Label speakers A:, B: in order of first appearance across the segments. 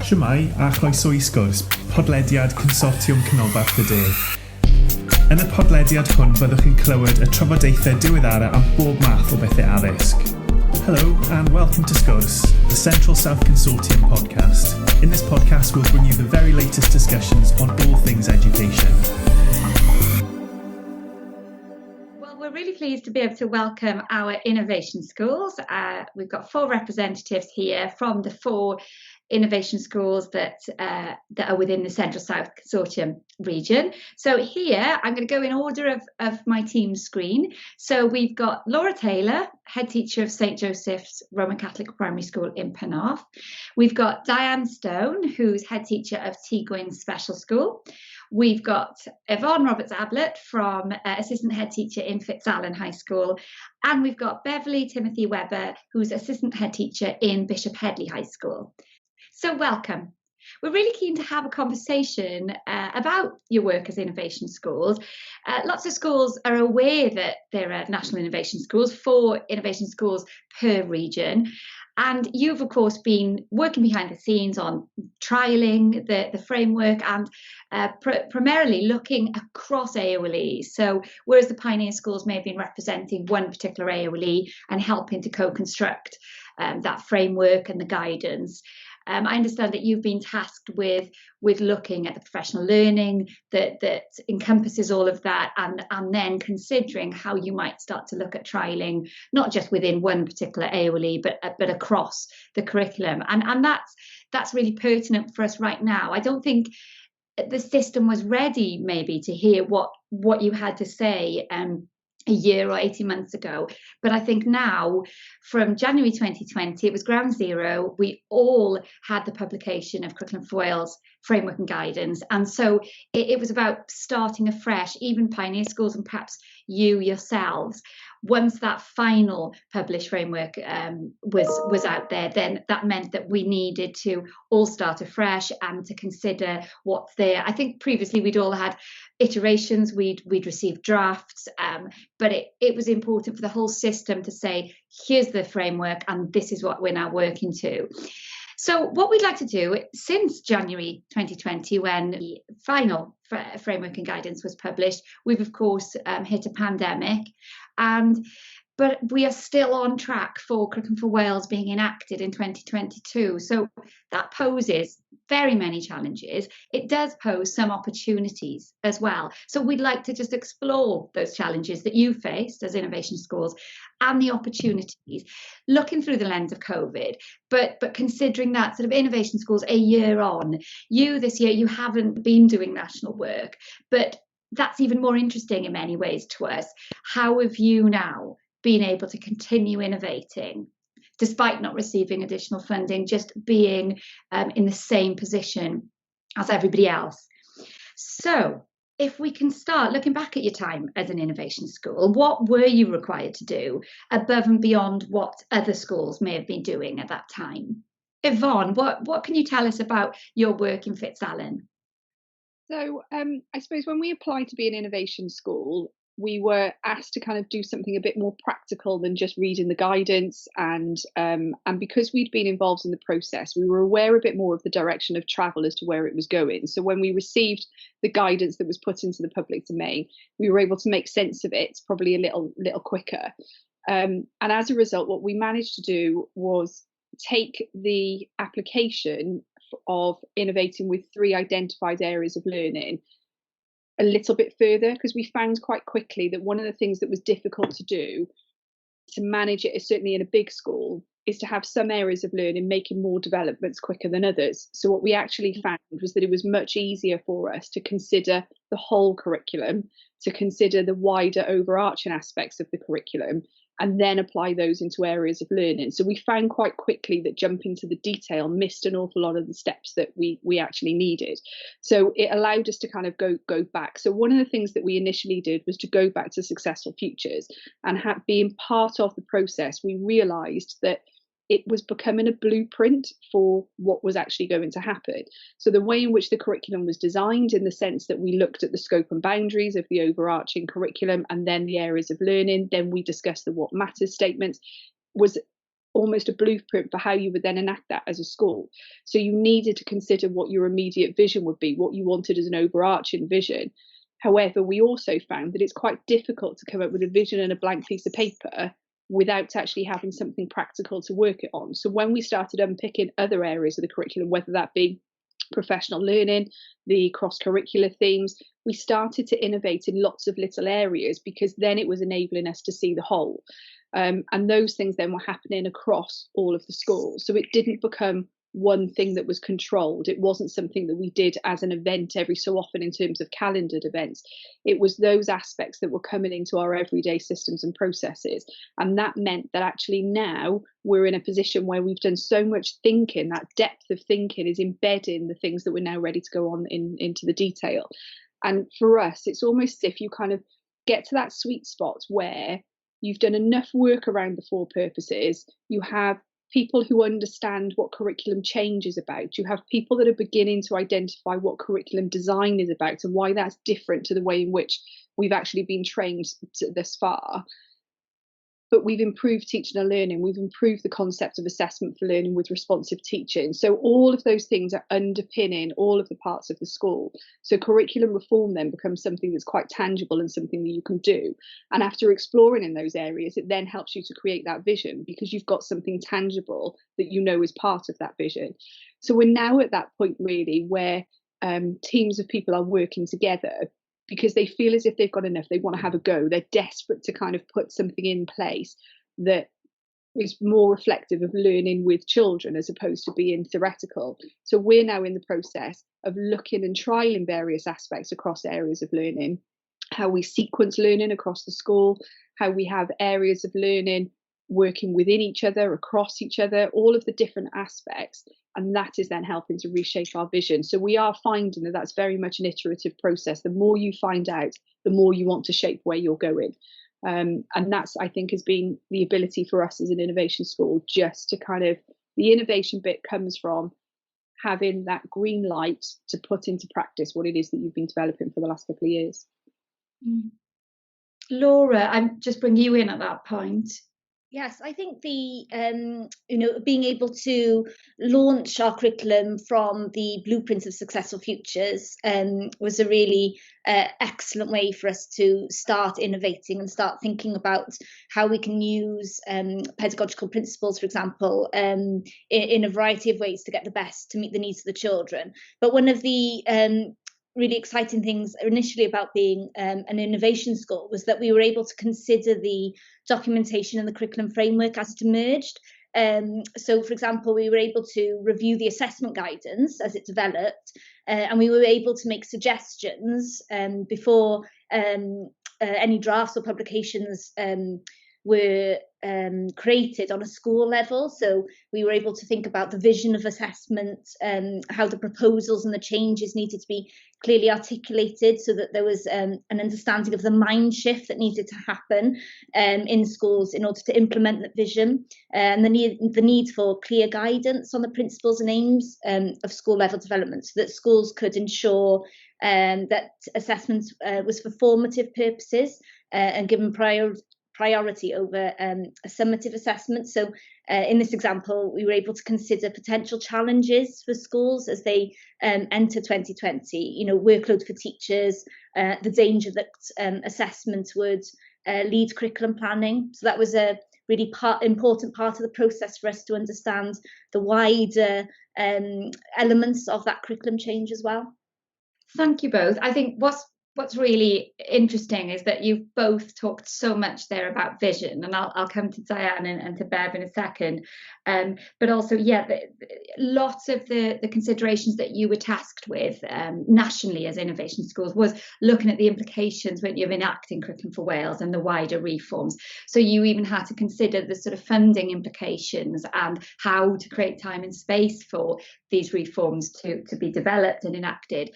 A: Shwmae a chroeso I Sgwrs, podlediad Consortiwm Canolbarth y De. Yn y podlediad hwn byddwch chi'n clywed y trafodaethau diweddara am bob math o bethau addysg. Hello and welcome to Sgwrs, the Central South Consortium podcast. In this podcast we'll bring you the very latest discussions on all things education.
B: We're really pleased to be able to welcome our innovation schools. We've got 4 representatives here from the 4 innovation schools that are within the Central South Consortium region. So here, I'm going to go in order of my team's screen. So we've got Laura Taylor, head teacher of St Joseph's Roman Catholic Primary School in Penarth. We've got Diane Stone, who's head teacher of Tŷ Gwyn Special School. We've got Yvonne Roberts-Ablett from assistant head teacher in Fitzalan High School. And we've got Beverley Timothy-Webber, who's assistant head teacher in Bishop Hedley High School. So welcome. We're really keen to have a conversation about your work as innovation schools. Lots of schools are aware that there are national innovation schools, 4 innovation schools per region. And you've, of course, been working behind the scenes on trialling the framework and primarily looking across AOLE. So whereas the pioneer schools may have been representing one particular AOLE and helping to co-construct that framework and the guidance, I understand that you've been tasked with looking at the professional learning that encompasses all of that and then considering how you might start to look at trialling, not just within one particular AOLE, but across the curriculum. And that's really pertinent for us right now. I don't think the system was ready maybe to hear what you had to say a year or 18 months ago. But I think now, from January 2020, it was ground zero. We all had the publication of Curriculum for Wales framework and guidance. And so it was about starting afresh, even pioneer schools and perhaps you yourselves. Once that final published framework was out there, then that meant that we needed to all start afresh and to consider what's there. I think previously we'd all had iterations, we'd received drafts, but it was important for the whole system to say, here's the framework and this is what we're now working to. So what we'd like to do, since January 2020, when the final framework and guidance was published, we've of course hit a pandemic, but we are still on track for Curriculum for Wales being enacted in 2022. So that poses very many challenges. It does pose some opportunities as well. So we'd like to just explore those challenges that you faced as innovation schools and the opportunities, looking through the lens of COVID, but considering that sort of innovation schools a year on. You this year, you haven't been doing national work, but that's even more interesting in many ways to us. How have you now been able to continue innovating despite not receiving additional funding, just being in the same position as everybody else? So if we can start looking back at your time as an innovation school, what were you required to do above and beyond what other schools may have been doing at that time? Yvonne, what can you tell us about your work in Fitzalan?
C: So I suppose when we applied to be an innovation school, we were asked to kind of do something a bit more practical than just reading the guidance. And because we'd been involved in the process, we were aware a bit more of the direction of travel as to where it was going. So when we received the guidance that was put into the public domain, we were able to make sense of it probably a little quicker. And as a result, what we managed to do was take the application of innovating with 3 identified areas of learning a little bit further, because we found quite quickly that one of the things that was difficult to do, to manage it, certainly in a big school, is to have some areas of learning making more developments quicker than others. So what we actually found was that it was much easier for us to consider the whole curriculum, to consider the wider overarching aspects of the curriculum, and then apply those into areas of learning. So we found quite quickly that jumping to the detail missed an awful lot of the steps that we actually needed. So it allowed us to kind of go back. So one of the things that we initially did was to go back to Successful Futures, and being part of the process, we realised that it was becoming a blueprint for what was actually going to happen. So the way in which the curriculum was designed, in the sense that we looked at the scope and boundaries of the overarching curriculum and then the areas of learning, then we discussed the what matters statements, was almost a blueprint for how you would then enact that as a school. So you needed to consider what your immediate vision would be, what you wanted as an overarching vision. However, we also found that it's quite difficult to come up with a vision and a blank piece of paper without actually having something practical to work it on. So when we started unpicking other areas of the curriculum, whether that be professional learning, the cross-curricular themes, we started to innovate in lots of little areas, because then it was enabling us to see the whole. And those things then were happening across all of the schools. So it didn't become one thing that was controlled. It wasn't something that we did as an event every so often in terms of calendared events. It was those aspects that were coming into our everyday systems and processes. And that meant that actually now we're in a position where we've done so much thinking, that depth of thinking is embedding the things that we're now ready to go on into the detail. And for us, it's almost as if you kind of get to that sweet spot where you've done enough work around the 4 purposes, you have people who understand what curriculum change is about. You have people that are beginning to identify what curriculum design is about and why that's different to the way in which we've actually been trained thus far. But we've improved teaching and learning. We've improved the concept of assessment for learning with responsive teaching. So all of those things are underpinning all of the parts of the school. So curriculum reform then becomes something that's quite tangible and something that you can do. And after exploring in those areas, it then helps you to create that vision, because you've got something tangible that you know is part of that vision. So we're now at that point really where teams of people are working together, because they feel as if they've got enough, they want to have a go. They're desperate to kind of put something in place that is more reflective of learning with children as opposed to being theoretical. So we're now in the process of looking and trialing various aspects across areas of learning, how we sequence learning across the school, how we have areas of learning working within each other, across each other, all of the different aspects. And that is then helping to reshape our vision. So we are finding that that's very much an iterative process. The more you find out, the more you want to shape where you're going. And that's, I think, has been the ability for us as an innovation school, just to kind of, the innovation bit comes from having that green light to put into practice what it is that you've been developing for the last couple of years.
B: Laura, I'm just bring you in at that point.
D: Yes, I think the being able to launch our curriculum from the blueprints of successful futures was a really excellent way for us to start innovating and start thinking about how we can use pedagogical principles, for example, in a variety of ways to get the best to meet the needs of the children. But one of the really exciting things initially about being an innovation school was that we were able to consider the documentation and the curriculum framework as it emerged. So, for example, we were able to review the assessment guidance as it developed, and we were able to make suggestions before any drafts or publications were created on a school level. So we were able to think about the vision of assessment, how the proposals and the changes needed to be clearly articulated, so that there was an understanding of the mind shift that needed to happen in schools in order to implement that vision, and the need for clear guidance on the principles and aims of school level development, so that schools could ensure that assessment was for formative purposes and given priority over a summative assessment. So in this example, we were able to consider potential challenges for schools as they enter 2020, workload for teachers, the danger that assessment would lead curriculum planning. So that was a really important part of the process for us to understand the wider elements of that curriculum change as well.
B: Thank you both. I think what's really interesting is that you've both talked so much there about vision, and I'll come to Diane and to Bev in a second, but also lots of the considerations that you were tasked with nationally as innovation schools was looking at the implications when you're enacting Curriculum for Wales and the wider reforms. So you even had to consider the sort of funding implications and how to create time and space for these reforms to be developed and enacted.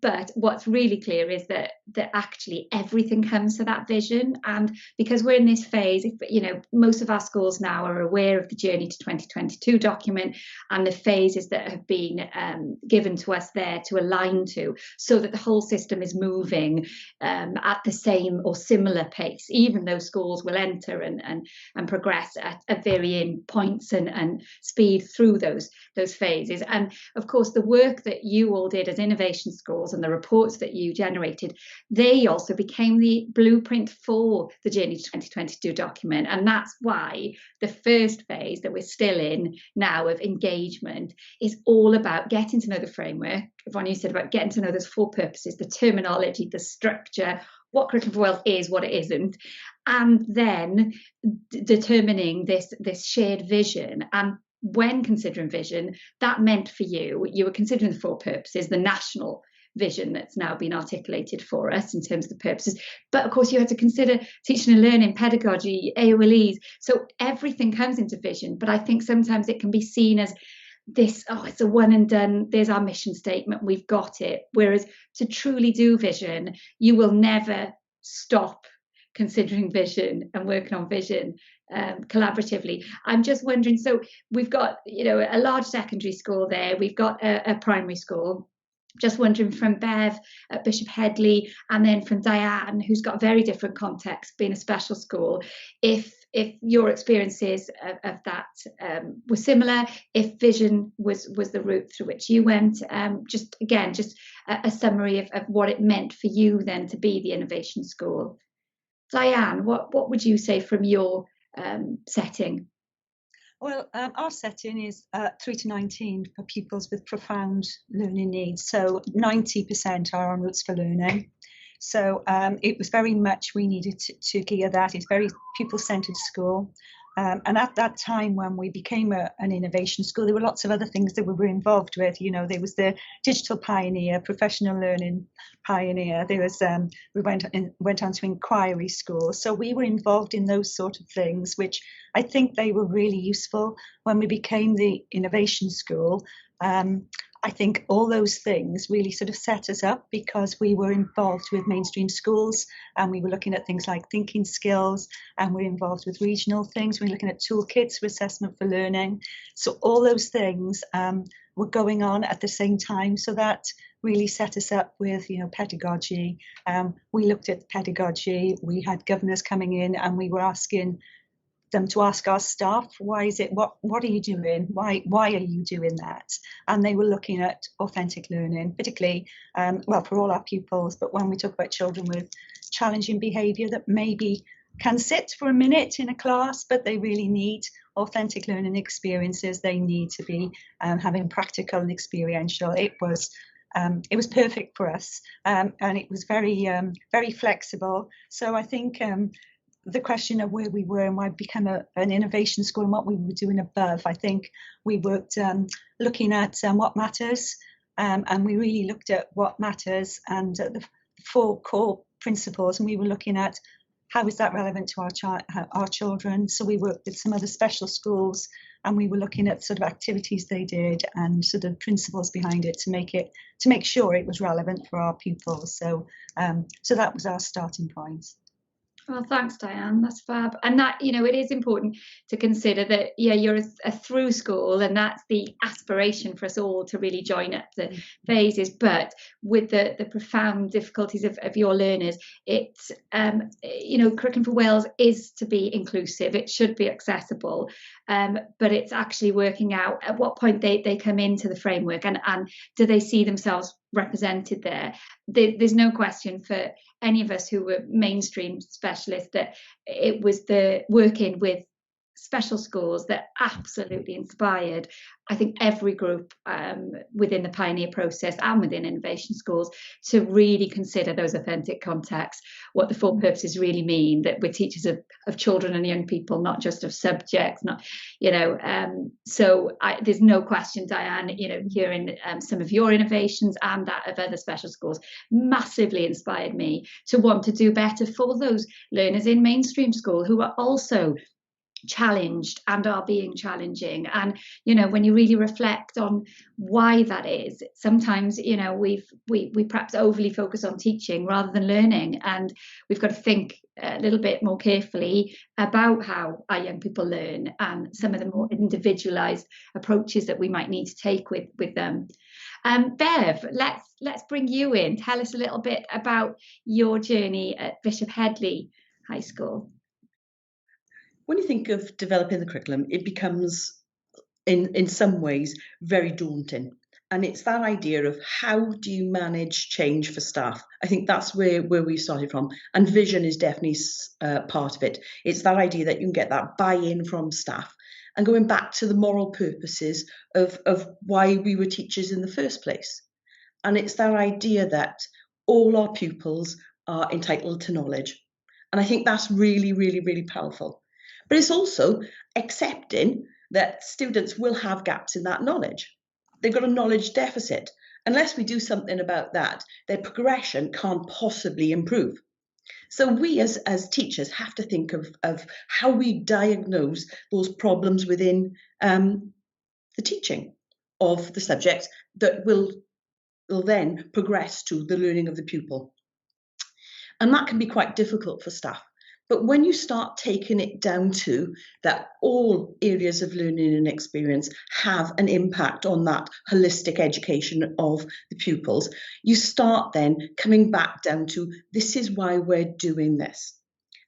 B: But what's really clear is that actually everything comes to that vision. And because we're in this phase, most of our schools now are aware of the Journey to 2022 document and the phases that have been given to us there to align to, so that the whole system is moving at the same or similar pace, even though schools will enter and progress at varying points and speed through those phases. And of course, the work that you all did as innovation schools and the reports that you generated, they also became the blueprint for the Journey to 2022 document. And that's why the first phase that we're still in now of engagement is all about getting to know the framework. Yvonne, you said about getting to know those 4 purposes, the terminology, the structure, what Curriculum for Wales is, what it isn't, and then determining this shared vision. And when considering vision, that meant for you were considering the 4 purposes, the national vision that's now been articulated for us in terms of the purposes. But of course, you had to consider teaching and learning, pedagogy, AOLEs. So everything comes into vision. But I think sometimes it can be seen as this, it's a one and done, there's our mission statement, we've got it. Whereas to truly do vision, you will never stop considering vision and working on vision collaboratively. I'm just wondering, so we've got a large secondary school there, we've got a primary school. Just wondering from Bev at Bishop Hedley, and then from Diane, who's got a very different context, being a special school, if your experiences of that were similar, if vision was the route through which you went, just a summary of what it meant for you then to be the innovation school. Diane, what would you say from your setting?
E: Well, our setting is 3 to 19 for pupils with profound learning needs. So 90% are on routes for learning. So it was very much, we needed to gear that. It's very pupil-centred school. And at that time when we became an innovation school, there were lots of other things that we were involved with. There was the digital pioneer, professional learning pioneer. There was we went on to inquiry school. So we were involved in those sort of things, which I think they were really useful when we became the innovation school. I think all those things really sort of set us up because we were involved with mainstream schools and we were looking at things like thinking skills, and we're involved with regional things. We're looking at toolkits for assessment for learning. So all those things were going on at the same time. So that really set us up with, pedagogy. We looked at pedagogy. We had governors coming in and we were asking them to ask our staff, why is it, what are you doing? Why are you doing that? And they were looking at authentic learning, particularly, for all our pupils, but when we talk about children with challenging behaviour that maybe can sit for a minute in a class, but they really need authentic learning experiences. They need to be having practical and experiential. It was perfect for us, and it was very, very flexible. So I think the question of where we were and why we became an innovation school and what we were doing above, I think we worked looking at what matters, and we really looked at what matters and the 4 core principles, and we were looking at how is that relevant to our children. So we worked with some other special schools and we were looking at sort of activities they did and sort of principles behind it to make sure it was relevant for our pupils. So that was our starting point.
B: Well, thanks, Diane. That's fab. And that, it is important to consider that, you're a through school, and that's the aspiration for us all to really join up the phases. But with the profound difficulties of your learners, it's, Curriculum for Wales is to be inclusive. It should be accessible. But it's actually working out at what point they come into the framework and do they see themselves represented there. There's no question for any of us who were mainstream specialists that it was the working with special schools that absolutely inspired, I think, every group within the pioneer process and within innovation schools to really consider those authentic contexts, what the 4 purposes really mean, that we're teachers of children and young people, not just of subjects, so there's no question, Diane, hearing some of your innovations and that of other special schools massively inspired me to want to do better for those learners in mainstream school who are also challenged and are being challenging. And you know, when you really reflect on why that is, sometimes, you know, we perhaps overly focus on teaching rather than learning, and we've got to think a little bit more carefully about how our young people learn and some of the more individualized approaches that we might need to take with them. Bev, let's bring you in. Tell us a little bit about your journey at Bishop Hedley High School.
F: When you think of developing the curriculum, it becomes, in some ways, very daunting. And it's that idea of how do you manage change for staff? I think that's where we started from. And vision is definitely part of it. It's that idea that you can get that buy-in from staff and going back to the moral purposes of why we were teachers in the first place. And it's that idea that all our pupils are entitled to knowledge. And I think that's really, really, really powerful. But it's also accepting that students will have gaps in that knowledge. They've got a knowledge deficit. Unless we do something about that, their progression can't possibly improve. So we as teachers have to think of how we diagnose those problems within the teaching of the subject that will then progress to the learning of the pupil. And that can be quite difficult for staff. But when you start taking it down to that all areas of learning and experience have an impact on that holistic education of the pupils, you start then coming back down to this is why we're doing this.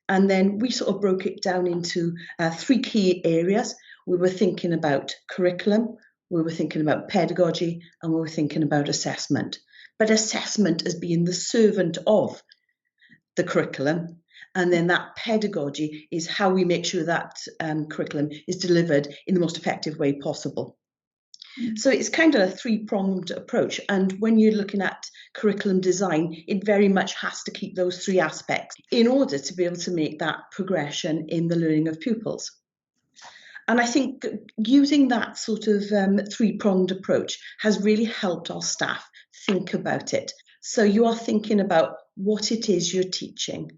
F: And then we sort of broke it down into 3 key areas. We were thinking about curriculum, we were thinking about pedagogy, and we were thinking about assessment. But assessment as being the servant of the curriculum. And then that pedagogy is how we make sure that curriculum is delivered in the most effective way possible. So it's kind of a 3-pronged approach. And when you're looking at curriculum design, it very much has to keep those 3 aspects in order to be able to make that progression in the learning of pupils. And I think using that sort of 3-pronged approach has really helped our staff think about it. So you are thinking about what it is you're teaching.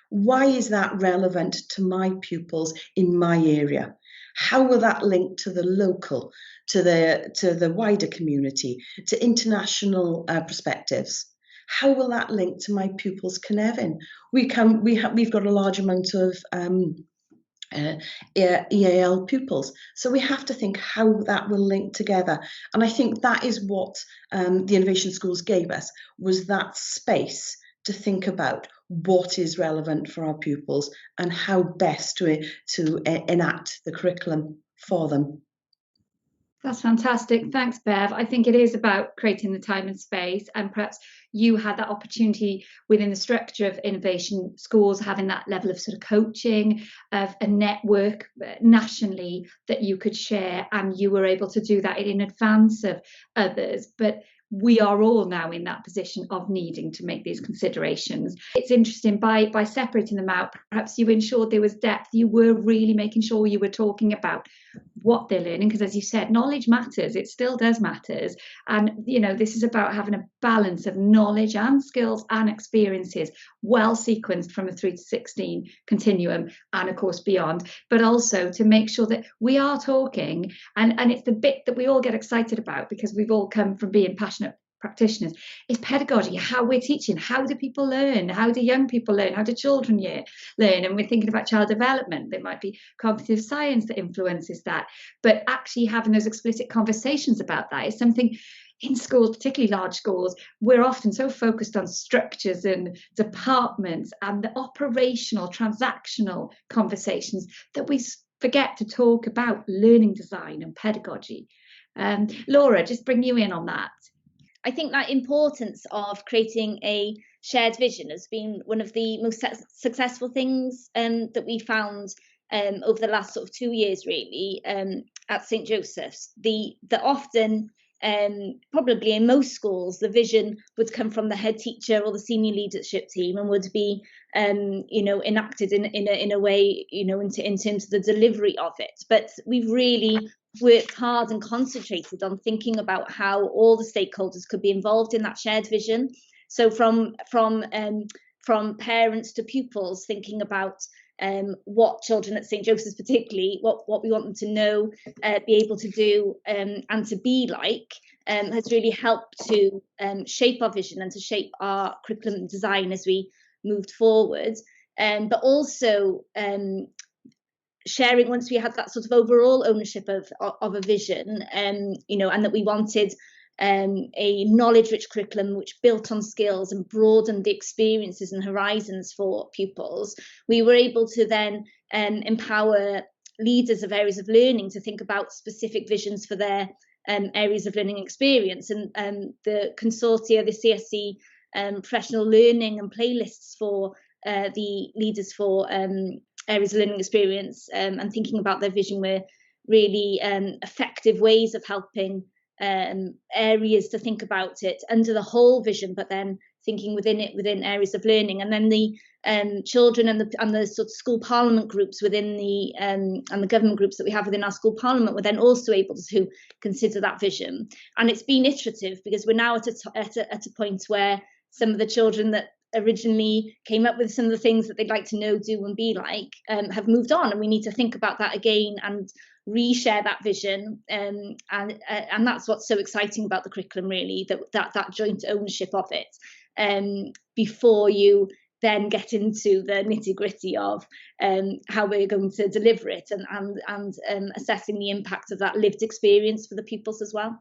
F: Why is that relevant to my pupils in my area? How will that link to the local, to the wider community, to international perspectives? How will that link to my pupils' Cynefin? We've got a large amount of EAL pupils, so we have to think how that will link together. And I think that is what the Innovation Schools gave us, was that space to think about what is relevant for our pupils and how best to enact the curriculum for them.
B: That's fantastic. Thanks, Bev. I think it is about creating the time and space, and perhaps you had that opportunity within the structure of Innovation Schools, having that level of sort of coaching, of a network nationally that you could share, and you were able to do that in advance of others. But we are all now in that position of needing to make these considerations. It's interesting, by separating them out, perhaps you ensured there was depth. You were really making sure you were talking about what they're learning, because as you said, knowledge matters. It still does matters. And, you know, this is about having a balance of knowledge and skills and experiences, well sequenced from a 3 to 16 continuum and of course beyond, but also to make sure that we are talking, and it's the bit that we all get excited about because we've all come from being passionate practitioners, is pedagogy, how we're teaching. How do people learn? How do young people learn? How do children learn? And we're thinking about child development. There might be cognitive science that influences that, but actually having those explicit conversations about that is something in schools, particularly large schools, we're often so focused on structures and departments and the operational, transactional conversations that we forget to talk about learning design and pedagogy. Laura, just bring you in on that.
D: I think that importance of creating a shared vision has been one of the most successful things that we found over the last sort of 2 years, really, at St. Joseph's. The often, probably in most schools, the vision would come from the head teacher or the senior leadership team and would be, enacted in a way, in terms of the delivery of it. But we've really worked hard and concentrated on thinking about how all the stakeholders could be involved in that shared vision. So from parents to pupils, thinking about what children at St Joseph's particularly, what we want them to know, be able to do, and to be like, has really helped to shape our vision and to shape our curriculum design as we moved forward. But also sharing, once we had that sort of overall ownership of a vision, and that we wanted a knowledge-rich curriculum which built on skills and broadened the experiences and horizons for pupils, we were able to then empower leaders of areas of learning to think about specific visions for their areas of learning experience. And the consortia, the CSC professional learning and playlists for the leaders for areas of learning experience and thinking about their vision were really effective ways of helping areas to think about it under the whole vision, but then thinking within areas of learning. And then the children and the sort of school parliament groups within the and the government groups that we have within our school parliament were then also able to consider that vision. And it's been iterative, because we're now at a point where some of the children that originally came up with some of the things that they'd like to know, do and be like have moved on, and we need to think about that again and reshare that vision, and that's what's so exciting about the curriculum, really, that joint ownership of it, before you then get into the nitty-gritty of how we're going to deliver it, and assessing the impact of that lived experience for the pupils as well.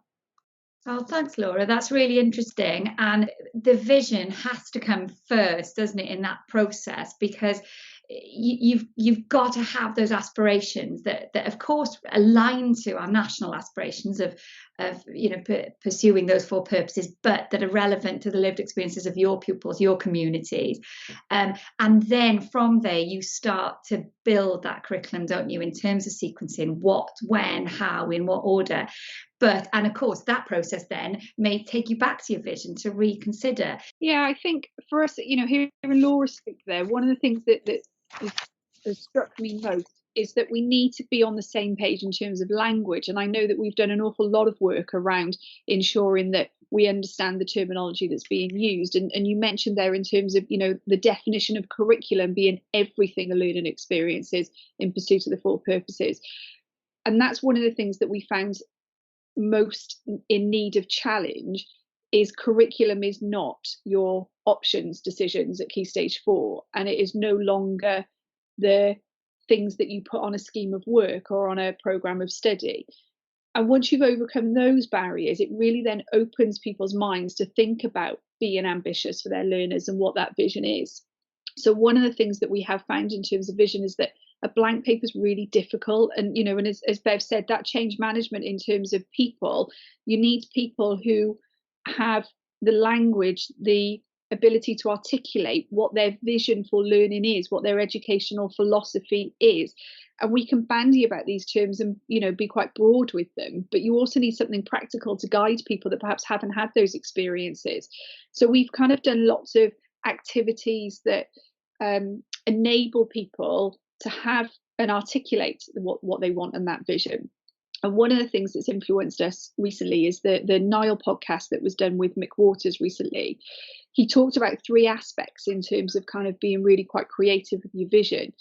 B: Oh, thanks, Laura. That's really interesting. And the vision has to come first, doesn't it, in that process? Because you've got to have those aspirations that of course align to our national aspirations of pursuing those 4 purposes, but that are relevant to the lived experiences of your pupils, your communities, and then from there you start to build that curriculum, don't you, in terms of sequencing what, when, how, in what order. And of course that process then may take you back to your vision to reconsider.
C: Yeah, I think for us, hearing Laura speak there, one of the things that has struck me most is that we need to be on the same page in terms of language. And I know that we've done an awful lot of work around ensuring that we understand the terminology that's being used. And you mentioned there in terms of, the definition of curriculum being everything a learning experience is in pursuit of the 4 purposes. And that's one of the things that we found most in need of challenge, is curriculum is not your options decisions at Key Stage 4, and it is no longer the things that you put on a scheme of work or on a programme of study. And once you've overcome those barriers, it really then opens people's minds to think about being ambitious for their learners and what that vision is. So one of the things that we have found in terms of vision is that a blank paper is really difficult. And, and as Bev said, that change management in terms of people, you need people who have the language, the ability to articulate what their vision for learning is, what their educational philosophy is. And we can bandy about these terms and, be quite broad with them, but you also need something practical to guide people that perhaps haven't had those experiences. So we've kind of done lots of activities that enable people to have and articulate what they want in that vision. And one of the things that's influenced us recently is the Nile podcast that was done with Mick Waters recently. He talked about 3 aspects in terms of kind of being really quite creative with your vision.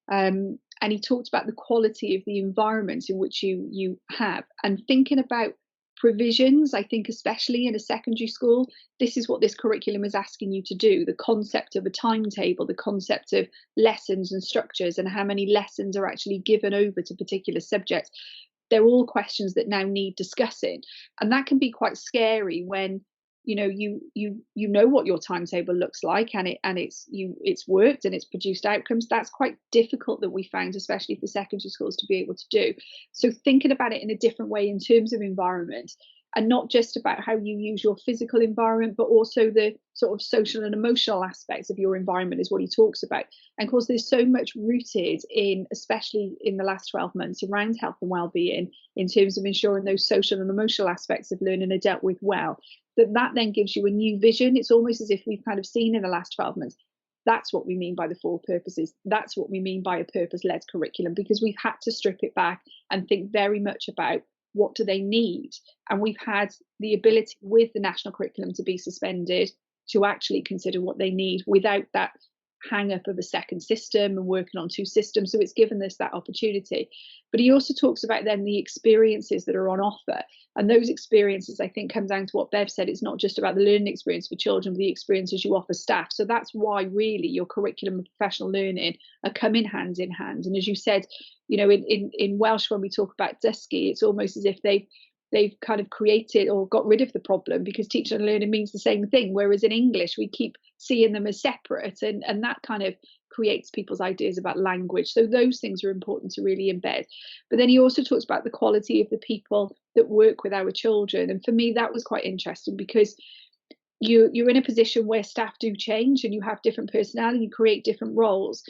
C: And he talked about the quality of the environment in which you have, and thinking about provisions. I think especially in a secondary school, this is what this curriculum is asking you to do. The concept of a timetable, the concept of lessons and structures, and how many lessons are actually given over to particular subjects. They're all questions that now need discussing, and that can be quite scary when you know what your timetable looks like, and it's worked and it's produced outcomes. That's quite difficult, that we found, especially for secondary schools, to be able to do. So thinking about it in a different way in terms of environment, and not just about how you use your physical environment, but also the sort of social and emotional aspects of your environment is what he talks about. And of course, there's so much rooted in, especially in the last 12 months, around health and well-being, in terms of ensuring those social and emotional aspects of learning are dealt with well. That then gives you a new vision. It's almost as if we've kind of seen in the last 12 months, that's what we mean by the 4 purposes. That's what we mean by a purpose-led curriculum, because we've had to strip it back and think very much about what do they need. And we've had the ability with the national curriculum to be suspended to actually consider what they need without that hang up of a second system and working on 2 systems. So it's given us that opportunity. But he also talks about then the experiences that are on offer. And those experiences, I think, come down to what Bev said. It's not just about the learning experience for children, but the experiences you offer staff. So that's why really your curriculum and professional learning are coming hand in hand. And as you said, you know, in Welsh, when we talk about dysgu, it's almost as if they've kind of created or got rid of the problem, because teaching and learning means the same thing. Whereas in English, we keep seeing them as separate, and that kind of creates people's ideas about language. So those things are important to really embed. But then he also talks about the quality of the people that work with our children. And for me, that was quite interesting, because you're in a position where staff do change and you have different personality, you create different roles.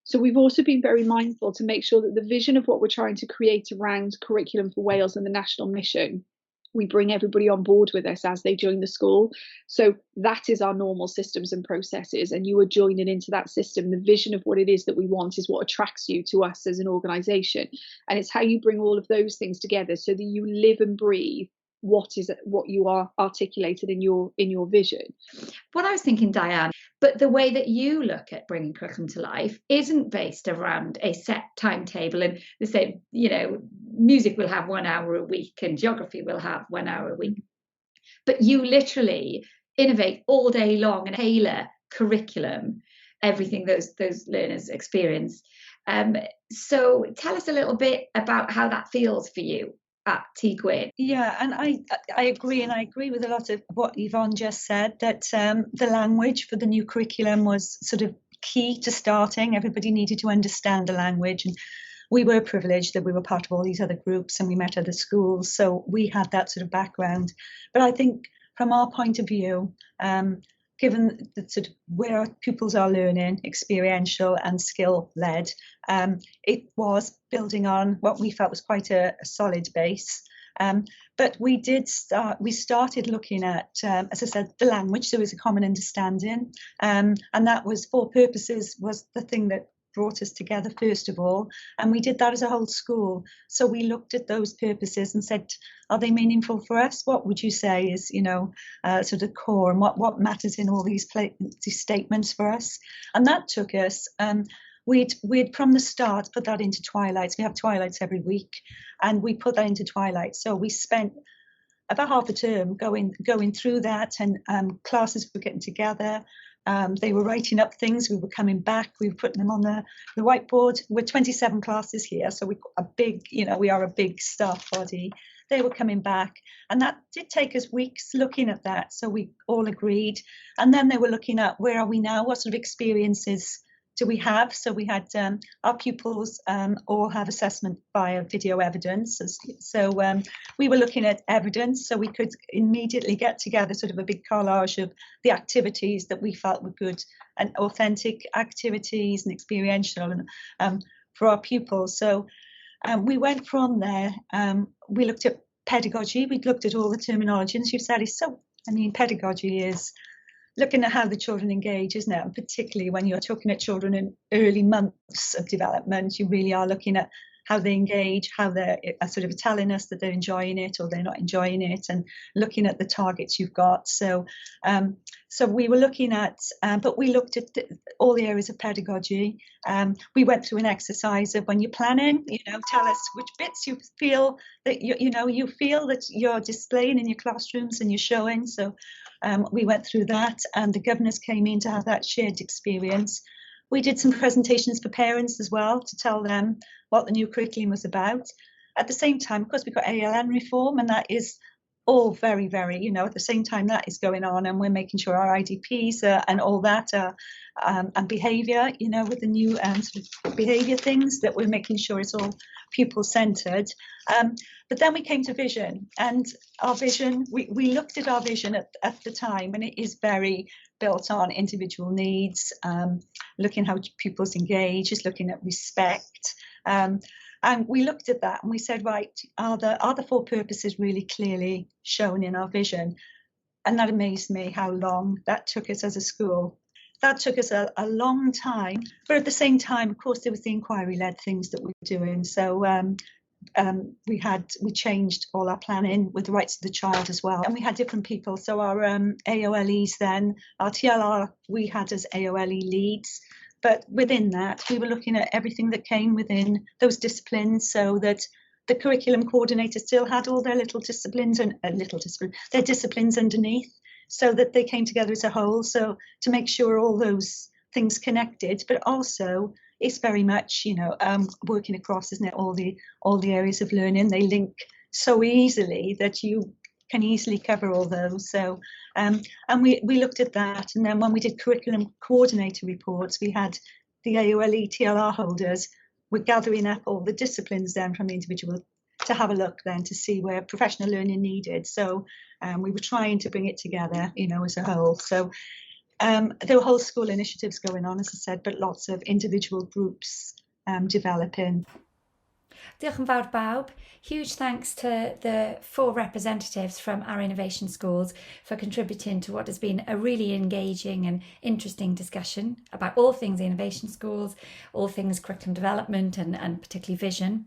C: So we've also been very mindful to make sure that the vision of what we're trying to create around Curriculum for Wales and the national mission, we bring everybody on board with us as they join the school. So that is our normal systems and processes, and you are joining into that system. The vision of what it is that we want is what attracts you to us as an organisation, and it's how you bring all of those things together so that you live and breathe what you are articulated in your vision.
B: What I was thinking, Diane, but the way that you look at bringing curriculum to life isn't based around a set timetable and the same, you know, music will have 1 hour a week and geography will have 1 hour a week. But you literally innovate all day long and tailor curriculum, everything those learners experience. So tell us a little bit about how that feels for you at Tŷ Gwyn.
E: Yeah, and I agree, and I agree with a lot of what Yvonne just said, that the language for the new curriculum was sort of key to starting. Everybody needed to understand the language, and we were privileged that we were part of all these other groups and we met other schools, so we had that sort of background. But I think from our point of view, given the sort of where our pupils are learning, experiential and skill-led, it was building on what we felt was quite a solid base. But we started looking at, as I said, the language, so it was a common understanding. And that was 4 purposes was the thing that brought us together first of all, and we did that as a whole school. So we looked at those purposes and said, are they meaningful for us? What would you say is, you know, sort of core, and what matters in all these statements for us? And that took us, we'd from the start put that into twilights. We have twilights every week, and we put that into twilights. So we spent about half a term going through that, and classes were getting together. They were writing up things, we were coming back, we were putting them on the whiteboard. We're 27 classes here, so we are a big staff body. They were coming back, and that did take us weeks looking at that, so we all agreed. And then they were looking at, where are we now, what sort of experiences do we have? So we had our pupils all have assessment via video evidence. So we were looking at evidence, so we could immediately get together sort of a big collage of the activities that we felt were good and authentic activities and experiential for our pupils. So we went from there. We looked at pedagogy. We looked at all the terminology, and as you said, pedagogy is looking at how the children engage, isn't it? And particularly when you're talking at children in early months of development, you really are looking at how they engage, how they're sort of telling us that they're enjoying it or they're not enjoying it, and looking at the targets you've got. So we were looking at, but we looked at all the areas of pedagogy. We went through an exercise of, when you're planning, tell us which bits you feel that you feel that you're displaying in your classrooms and you're showing. So we went through that, and the governors came in to have that shared experience. We did some presentations for parents as well to tell them what the new curriculum was about. At the same time, of course, we've got ALN reform, and that is all very, very, at the same time that is going on, and we're making sure our IDPs and all that and behaviour, with the new sort of behaviour things, that we're making sure it's all pupil-centred. But then we came to vision, and our vision, we looked at our vision at the time, and it is very built on individual needs, looking how pupils engage, just looking at respect. And we looked at that and we said, right, are the 4 purposes really clearly shown in our vision? And that amazed me how long that took us as a school. That took us a long time. But at the same time, of course, there was the inquiry-led things that we were doing. So we changed all our planning with the rights of the child as well, and we had different people. So our AOLEs then, our TLR we had as AOLE leads, but within that we were looking at everything that came within those disciplines, so that the curriculum coordinator still had all their little disciplines and their disciplines underneath, so that they came together as a whole. So to make sure all those things connected, but also it's very much, working across, isn't it? All the areas of learning, they link so easily that you can easily cover all those. So, and we looked at that, and then when we did curriculum coordinator reports, we had the AOLE TLR holders were gathering up all the disciplines then from the individual to have a look then to see where professional learning needed. So we were trying to bring it together, as a whole. So there were whole school initiatives going on, as I said, but lots of individual groups developing.
B: Diolch yn fawr bawb. Huge thanks to the 4 representatives from our innovation schools for contributing to what has been a really engaging and interesting discussion about all things innovation schools, all things curriculum development and particularly vision.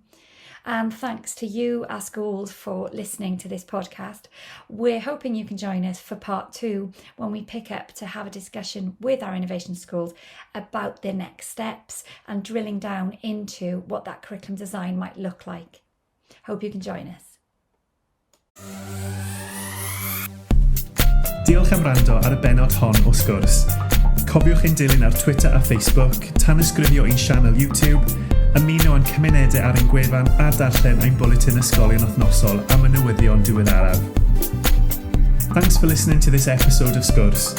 B: And thanks to you, our schools, for listening to this podcast. We're hoping you can join us for part 2 when we pick up to have a discussion with our innovation schools about the next steps and drilling down into what that curriculum design might look like. Hope you can join us.
A: Diolch am wrando ar y benod hon o Sgwrs. Cofiwch ein dilyn ar Twitter a Facebook, tan ysgrifio ein sianel YouTube, ymuno yn cymunedau ar ein gwefan a darllen ein bwletin ysgolion wythnosol am y newyddion diweddaraf. Thanks for listening to this episode of Sgwrs.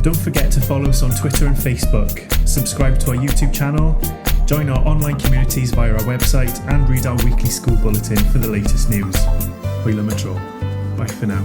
A: Don't forget to follow us on Twitter and Facebook, subscribe to our YouTube channel, join our online communities via our website, and read our weekly school bulletin for the latest news. Hwyl am y tro. Bye for now.